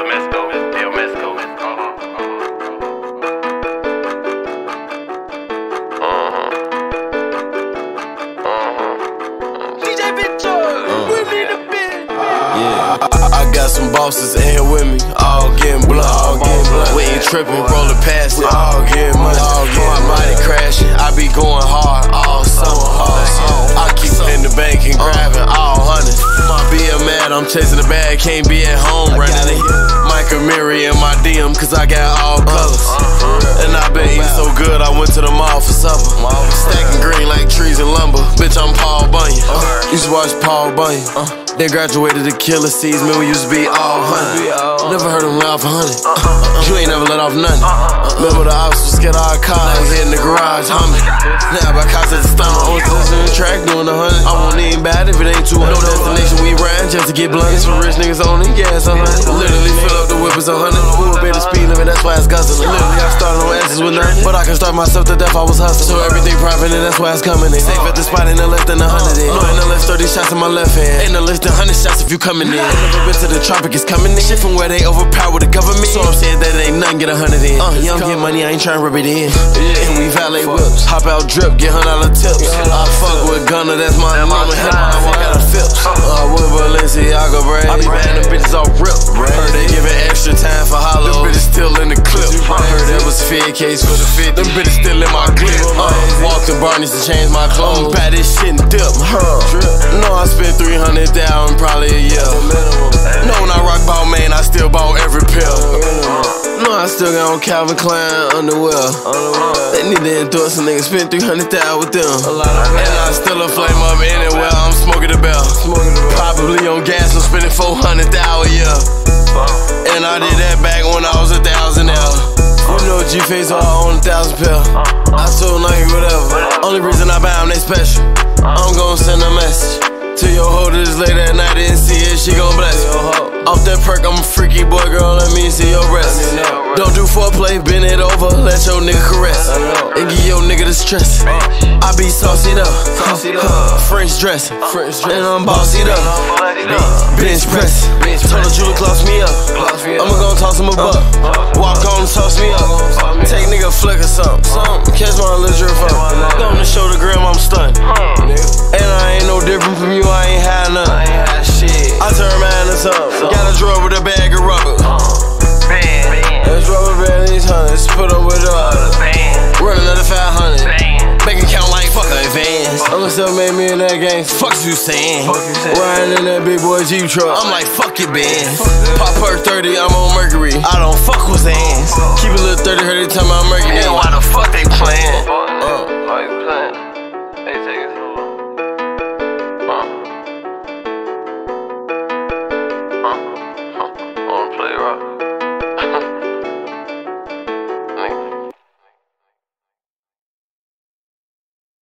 I got some bosses in here with me, all getting blunt, We ain't tripping, rollin' past it, all getting money, my body crashing, I be going hard all summer, I keep in the bank and grabbing all hundreds. Being mad, I'm chasing the bag, can't be at home running it. Micah Miri in my DM, cause I got all colors. And I been eating so good, I went to the mall for supper. Stacking green like trees and lumber, bitch, I'm Paul Bunyan. Used to watch Paul Bunyan. Then graduated to Killer Seeds, man, we used to be all 100. Never heard him laugh 100. You ain't never let off nothing. Remember the ops was scared of our cars, in the garage humming. Now I cars at the stomach, on the track doing 100. I won't even bad if it ain't 200. No destination, we ran just to get blunt. For rich niggas only, gas 100. Literally fill up the whip, it's 100. We were the speed limit, that's why it's guzzling. Literally, I started no answers with nothing. But I can start myself to death, I was hustling. So everything private, and that's why it's coming in. Safe at the spot, ain't no less than 100 in. No, ain't no less 30 shots in my left hand. Ain't no less than 100 shots if you coming in. Never been to the tropic, it's coming in. Shit from where they overpower the government. So I'm saying that it ain't nothing, get 100 in. Young get money, I ain't trying to rub it in. And we valet whips, hop out drip, get $100 tips. I fuck with Gunner, that's my mama. Hit my walk out of Phillips. With Balenciaga braid, I be buying them bitches all ripped. Heard they giving extra time for hollow. Them bitches still in the clip. Heard that was Fed case for the fit. Them bitches still in my clip. Walked to Barney's to change my clothes. Buy this shit and dip. No, I spent 300,000 probably a year. No, when I rock ball, man, I still bought every pill. No, I still got on Calvin Klein underwear. They need to endorse a nigga, spend 300,000 with them. And I still a flame up anywhere, I'm smoking the bell. Probably on gas, I'm spending 400,000 a year. And I did that back when I was 1,000 L. You know G-Face all on 1,000 pill. I sold Nike, whatever. Only reason I buy them, they special. I'm gon' send a message to your hoe this late at night, didn't see it, she gon' bless you. Off that perk, I'm a freaky boy, girl, let me see your breasts. Don't do foreplay, bend it over, let your nigga caress. And give your nigga the stress. I be saucied up, French dress, and I'm bossied up. Bench press, told her Julie close me up. I'ma gon' toss him a buck, walk on and toss me up. Take nigga flick or something, catch my little drip up. Going to show the gram I'm stunned. And I ain't no different from you, I ain't had none. I turn man to something. Got a drawer with a bag of rubber. Let's rubber band these hundreds. Put up with run another 500. Bank account like fuck advance. I'ma still make me in that gang. Fuck you saying. Riding in that big boy Jeep truck. I'm like fuck your band. Pop perk 30, I'm on Mercury. I don't fuck with hands. Keep a little 30, heard they tell me I'm Mercury.